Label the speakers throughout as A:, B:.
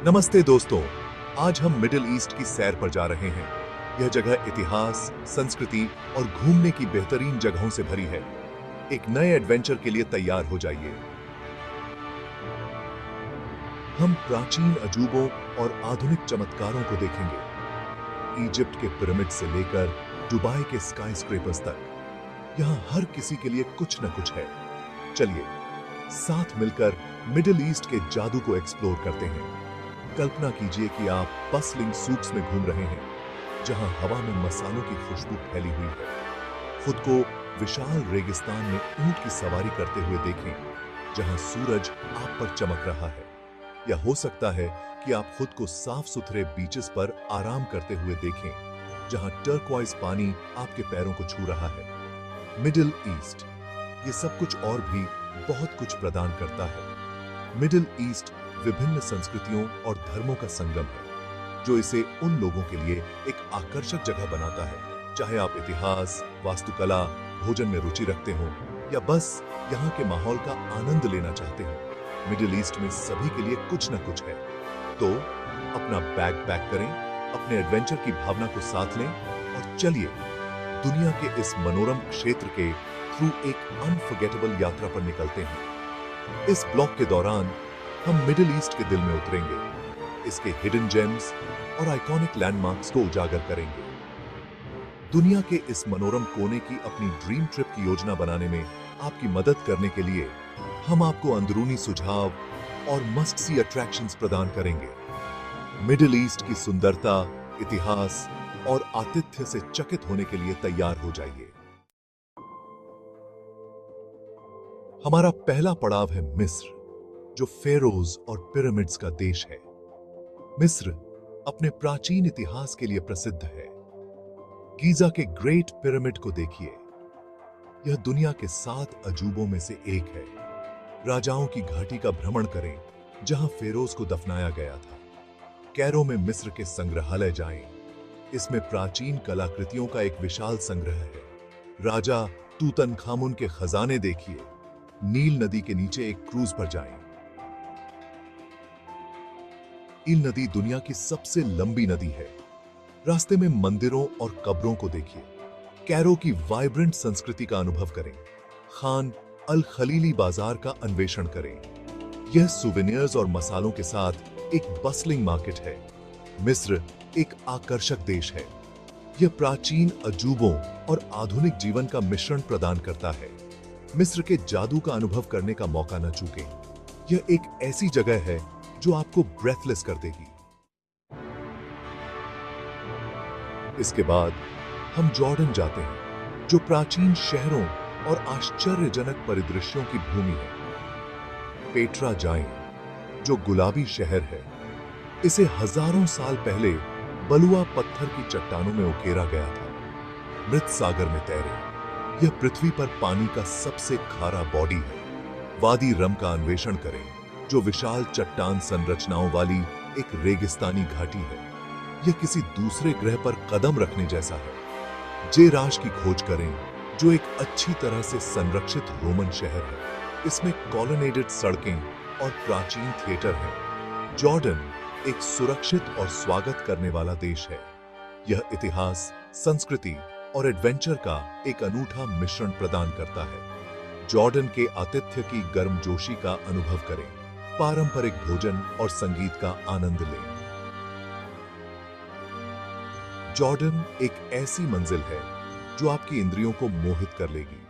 A: नमस्ते दोस्तों, आज हम मिडिल ईस्ट की सैर पर जा रहे हैं। यह जगह इतिहास, संस्कृति और घूमने की बेहतरीन जगहों से भरी है। एक नए एडवेंचर के लिए तैयार हो जाइए। हम प्राचीन अजूबों और आधुनिक चमत्कारों को देखेंगे। इजिप्ट के पिरामिड से लेकर दुबई के स्काईस्क्रेपर्स तक, यहाँ हर किसी के लिए कुछ न कुछ है। चलिए साथ मिलकर मिडिल ईस्ट के जादू को एक्सप्लोर करते हैं। कल्पना कीजिए कि आप बस्लिंग सूक्स में घूम रहे हैं, जहां हवा में मसालों की खुशबू फैली हुई है। खुद को विशाल रेगिस्तान में ऊंट की सवारी करते हुए देखें, जहां सूरज आप पर चमक रहा है। या हो सकता है कि आप खुद को साफ सुथरे बीचेस पर आराम करते हुए देखें, जहां टर्क्वाइज पानी आपके पैरों को छू रहा है। मिडिल ईस्ट ये सब कुछ और भी बहुत कुछ प्रदान करता है। मिडिल ईस्ट विभिन्न संस्कृतियों और धर्मों का संगम है, जो इसे उन लोगों के लिए एक आकर्षक जगह बनाता है, चाहे आप इतिहास, वास्तुकला, भोजन में रुचि रखते हो या बस यहाँ के माहौल का आनंद लेना चाहते हो। मिडिल ईस्ट में सभी के लिए कुछ न कुछ है। तो अपना बैग पैक करें, अपने एडवेंचर की भावना को साथ लें और चलिए दुनिया के इस मनोरम क्षेत्र के थ्रू एक अनफॉरगेटेबल यात्रा पर निकलते हैं। इस ब्लॉग के दौरान हम मिडिल ईस्ट के दिल में उतरेंगे, इसके हिडन जेम्स और आइकॉनिक लैंडमार्क्स को उजागर करेंगे। दुनिया के इस मनोरम कोने की अपनी ड्रीम ट्रिप की योजना बनाने में आपकी मदद करने के लिए हम आपको अंदरूनी सुझाव और मस्ट सी अट्रैक्शंस प्रदान करेंगे। मिडिल ईस्ट की सुंदरता, इतिहास और आतिथ्य से चकित होने के लिए तैयार हो जाइए। हमारा पहला पड़ाव है मिस्र, जो फेरोज और पिरामिड्स का देश है। मिस्र अपने प्राचीन इतिहास के लिए प्रसिद्ध है। गीजा के ग्रेट पिरामिड को देखिए, यह दुनिया के 7 अजूबों में से एक है। राजाओं की घाटी का भ्रमण करें, जहां फेरोज को दफनाया गया था। कैरो में मिस्र के संग्रहालय जाएं, इसमें प्राचीन कलाकृतियों का एक विशाल संग्रह है। राजा तूतनखामुन के खजाने देखिए। नील नदी के नीचे एक क्रूज पर जाएं। नील नदी दुनिया की सबसे लंबी नदी है। रास्ते में मंदिरों और कब्रों को देखिए। कैरो की वाइब्रेंट संस्कृति का अनुभव करें। खान अल खलीली बाजार का अन्वेषण करें। यह सुवेनियर्स और मसालों के साथ एक बस्लिंग मार्केट है। मिस्र एक आकर्षक देश है। यह प्राचीन अजूबों और आधुनिक जीवन का मिश्रण प्रदान करता है। मिस्र के जादू का अनुभव करने का मौका न चूकें। यह एक ऐसी जगह है जो आपको ब्रेथलेस कर देगी। इसके बाद हम जॉर्डन जाते हैं, जो प्राचीन शहरों और आश्चर्यजनक परिदृश्यों की भूमि है। पेट्रा जाएं, जो गुलाबी शहर है। इसे हजारों साल पहले बलुआ पत्थर की चट्टानों में उकेरा गया था। मृत सागर में तैरे, यह पृथ्वी पर पानी का सबसे खारा बॉडी है। वादी रम का अन्वेषण करें, जो विशाल चट्टान संरचनाओं वाली एक रेगिस्तानी घाटी है। यह किसी दूसरे ग्रह पर कदम रखने जैसा है। जेराश की खोज करें, जो एक अच्छी तरह से संरक्षित रोमन शहर है। इसमें कॉलोनेडेड सड़कें और प्राचीन थिएटर हैं। जॉर्डन एक सुरक्षित और स्वागत करने वाला देश है। यह इतिहास, संस्कृति और एडवेंचर का एक अनूठा मिश्रण प्रदान करता है। जॉर्डन के आतिथ्य की गर्मजोशी का अनुभव करें। पारंपरिक भोजन और संगीत का आनंद लें। जॉर्डन एक ऐसी मंजिल है जो आपकी इंद्रियों को मोहित कर लेगी।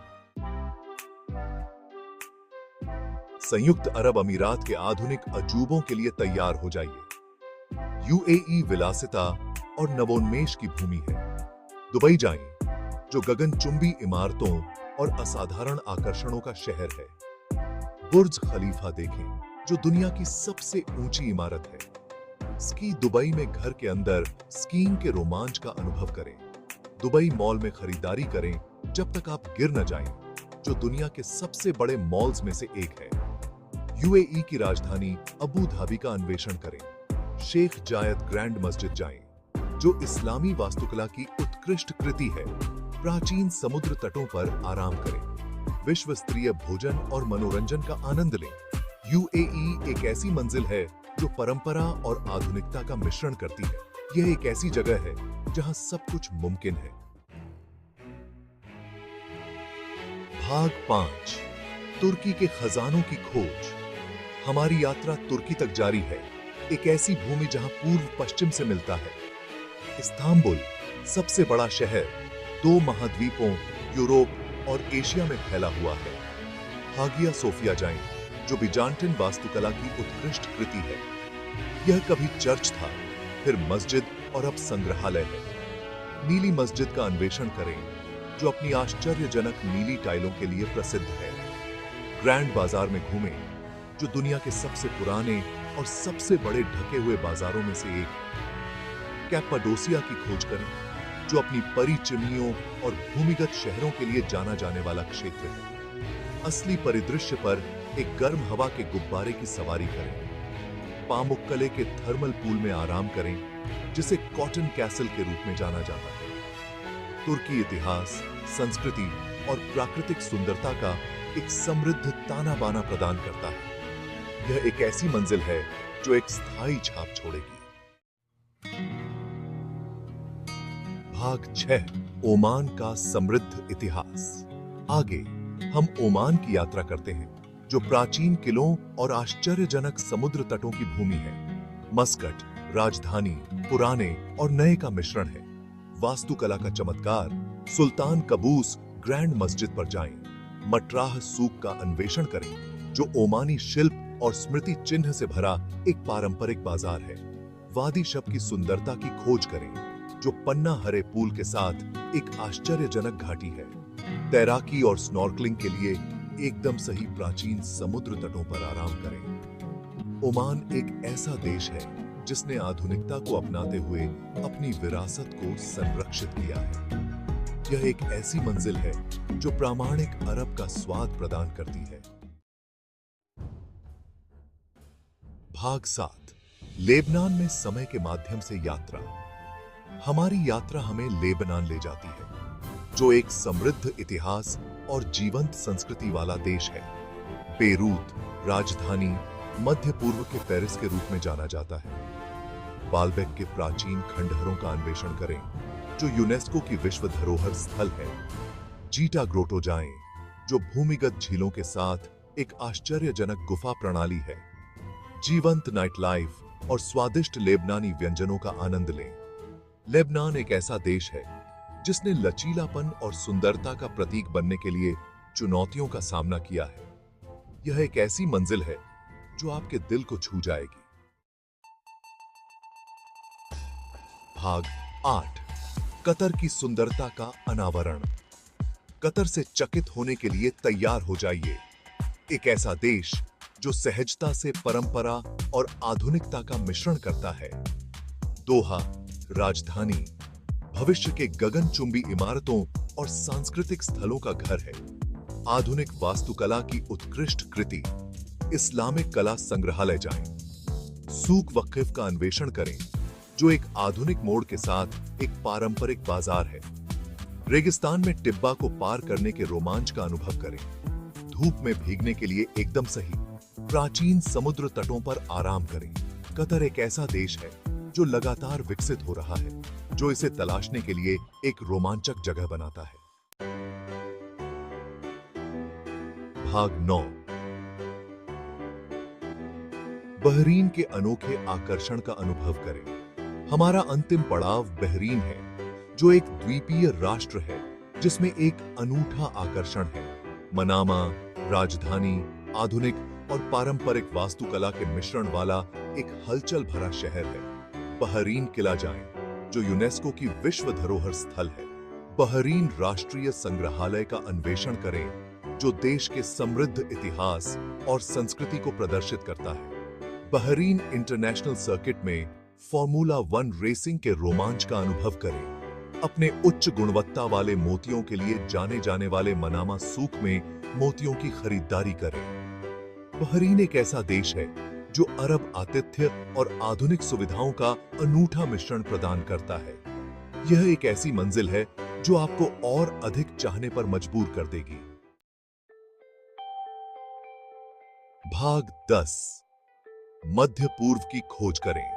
A: संयुक्त अरब अमीरात के आधुनिक अजूबों के लिए तैयार हो जाइए। यूएई विलासिता और नवोन्मेष की भूमि है। दुबई जाएं, जो गगनचुंबी इमारतों और असाधारण आकर्षणों का शहर है। बुर्ज खलीफा देखें, जो दुनिया की सबसे ऊंची इमारत है। स्की दुबई में घर के अंदर स्कीइंग के रोमांच का अनुभव करें। दुबई मॉल में खरीदारी करें जब तक आप गिर न जाएं, जो दुनिया के सबसे बड़े मॉल्स में से एक है। यूएई की राजधानी अबू धाबी का अन्वेषण करें। शेख जायद ग्रैंड मस्जिद जाएं, जो इस्लामी वास्तुकला की उत्कृष्ट कृति है। प्राचीन समुद्र तटों पर आराम करें। विश्व स्तरीय भोजन और मनोरंजन का आनंद लें। यूएई एक ऐसी मंजिल है जो परंपरा और आधुनिकता का मिश्रण करती है। यह एक ऐसी जगह है जहां सब कुछ मुमकिन है। भाग 5, तुर्की के खजानों की खोज। हमारी यात्रा तुर्की तक जारी है, एक ऐसी भूमि जहां पूर्व पश्चिम से मिलता है। इस्तांबुल, सबसे बड़ा शहर, 2 महाद्वीपों यूरोप और एशिया में फैला हुआ है। हागिया सोफिया जाएं, जो बिजान्टिन वास्तुकला की उत्कृष्ट कृति है। यह कभी चर्च था, फिर मस्जिद और अब संग्रहालय है। नीली मस्जिद का अन्वेषण करें, जो अपनी आश्चर्यजनक नीली टाइलों के लिए प्रसिद्ध है। ग्रैंड बाजार में घूमें, जो दुनिया के सबसे पुराने और सबसे बड़े ढके हुए बाजारों में से एक। कैप्पाडोसिया की खोज करें, जो अपनी परी चिमनियों और भूमिगत शहरों के लिए जाना जाने वाला क्षेत्र है। असली परिदृश्य पर एक गर्म हवा के गुब्बारे की सवारी करें। पामुक्कले के थर्मल पूल में आराम करें, जिसे कॉटन कैसल के रूप में जाना जाता है। तुर्की इतिहास, संस्कृति और प्राकृतिक सुंदरता का एक समृद्ध ताना बाना प्रदान करता है। यह एक ऐसी मंजिल है जो एक स्थायी छाप छोड़ेगी। भाग 6, ओमान का समृद्ध इतिहास। आगे हम ओमान की यात्रा करते हैं, जो प्राचीन किलों और आश्चर्यजनक समुद्र तटों की भूमि है। मस्कट, राजधानी, पुराने और नए का मिश्रण है। वास्तुकला का चमत्कार। सुल्तान कबूस ग्रैंड मस्जिद पर जाएं। मटराह सूक का अन्वेषण करें, जो ओमानी शिल्प और स्मृति चिन्ह से भरा एक पारंपरिक बाजार है। वादी शब की सुंदरता की खोज करें, जो पन्ना हरे पूल के साथ एक आश्चर्यजनक घाटी है। तैराकी और स्नॉर्कलिंग के लिए एकदम सही प्राचीन समुद्र तटों पर आराम करें। ओमान एक ऐसा देश है जिसने आधुनिकता को अपनाते हुए अपनी विरासत को संरक्षित किया है। यह एक ऐसी मंजिल है जो प्रामाणिक अरब का स्वाद प्रदान करती है। भाग 7, लेबनान में समय के माध्यम से यात्रा। हमारी यात्रा हमें लेबनान ले जाती है, जो एक समृद्ध इतिहास और जीवंत संस्कृति वाला देश है। बेरूत, राजधानी, मध्य पूर्व के पेरिस के रूप में जाना जाता है। बालबेक के प्राचीन खंडहरों का अन्वेषण करें, जो यूनेस्को की विश्व धरोहर स्थल है। जीटा ग्रोटो जाएं, जो भूमिगत झीलों के साथ एक आश्चर्यजनक गुफा प्रणाली है। जीवंत नाइट लाइफ और स्वादिष्ट लेबनानी व्यंजनों का आनंद लें। लेबनान एक ऐसा देश है जिसने लचीलापन और सुंदरता का प्रतीक बनने के लिए चुनौतियों का सामना किया है। यह एक ऐसी मंजिल है जो आपके दिल को छू जाएगी। भाग 8, कतर की सुंदरता का अनावरण। कतर से चकित होने के लिए तैयार हो जाइए। एक ऐसा देश जो सहजता से परंपरा और आधुनिकता का मिश्रण करता है। दोहा, राजधानी, भविष्य के गगनचुंबी इमारतों और सांस्कृतिक स्थलों का घर है। आधुनिक वास्तुकला की उत्कृष्ट कृति। इस्लामिक कला संग्रहालय जाएं। सूक वक्फ का अन्वेषण करें, जो एक आधुनिक मोड़ के साथ एक पारंपरिक बाजार है। रेगिस्तान में टिब्बा को पार करने के रोमांच का अनुभव करें। धूप में भीगने के लिए एकदम सही प्राचीन समुद्र तटों पर आराम करें। कतर एक ऐसा देश है जो लगातार विकसित हो रहा है, जो इसे तलाशने के लिए एक रोमांचक जगह बनाता है। भाग 9, बहरीन के अनोखे आकर्षण का अनुभव करें। हमारा अंतिम पड़ाव बहरीन है, जो एक द्वीपीय राष्ट्र है जिसमें एक अनूठा आकर्षण है। मनामा, राजधानी, आधुनिक और पारंपरिक वास्तुकला के मिश्रण वाला एक हलचल भरा शहर है। बहरीन किला जाएं, जो यूनेस्को की विश्व धरोहर स्थल है। बहरीन राष्ट्रीय संग्रहालय का अन्वेषण करें, जो देश के समृद्ध इतिहास और संस्कृति को प्रदर्शित करता है। बहरीन इंटरनेशनल सर्किट में फॉर्मूला 1 रेसिंग के रोमांच का अनुभव करें। अपने उच्च गुणवत्ता वाले मोतियों के लिए जाने जाने वाले मनामा सूक में मोतियों की खरीदारी करें। बहरीन एक ऐसा देश है जो अरब आतिथ्य और आधुनिक सुविधाओं का अनूठा मिश्रण प्रदान करता है। यह एक ऐसी मंजिल है जो आपको और अधिक चाहने पर मजबूर कर देगी। भाग 10, मध्य पूर्व की खोज करें।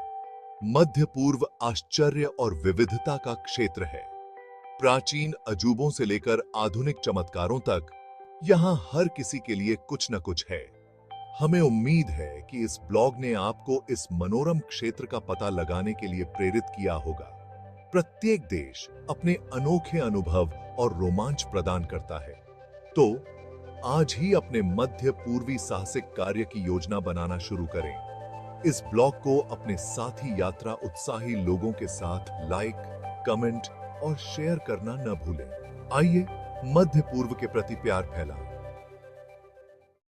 A: मध्य पूर्व आश्चर्य और विविधता का क्षेत्र है। प्राचीन अजूबों से लेकर आधुनिक चमत्कारों तक यहां हर किसी के लिए कुछ न कुछ है। हमें उम्मीद है कि इस ब्लॉग ने आपको इस मनोरम क्षेत्र का पता लगाने के लिए प्रेरित किया होगा। प्रत्येक देश अपने अनोखे अनुभव और रोमांच प्रदान करता है। तो आज ही अपने मध्य पूर्वी साहसिक कार्य की योजना बनाना शुरू करें। इस ब्लॉग को अपने साथी यात्रा उत्साही लोगों के साथ लाइक, कमेंट और शेयर करना न भूलें। आइए मध्य पूर्व के प्रति प्यार फैलाएं।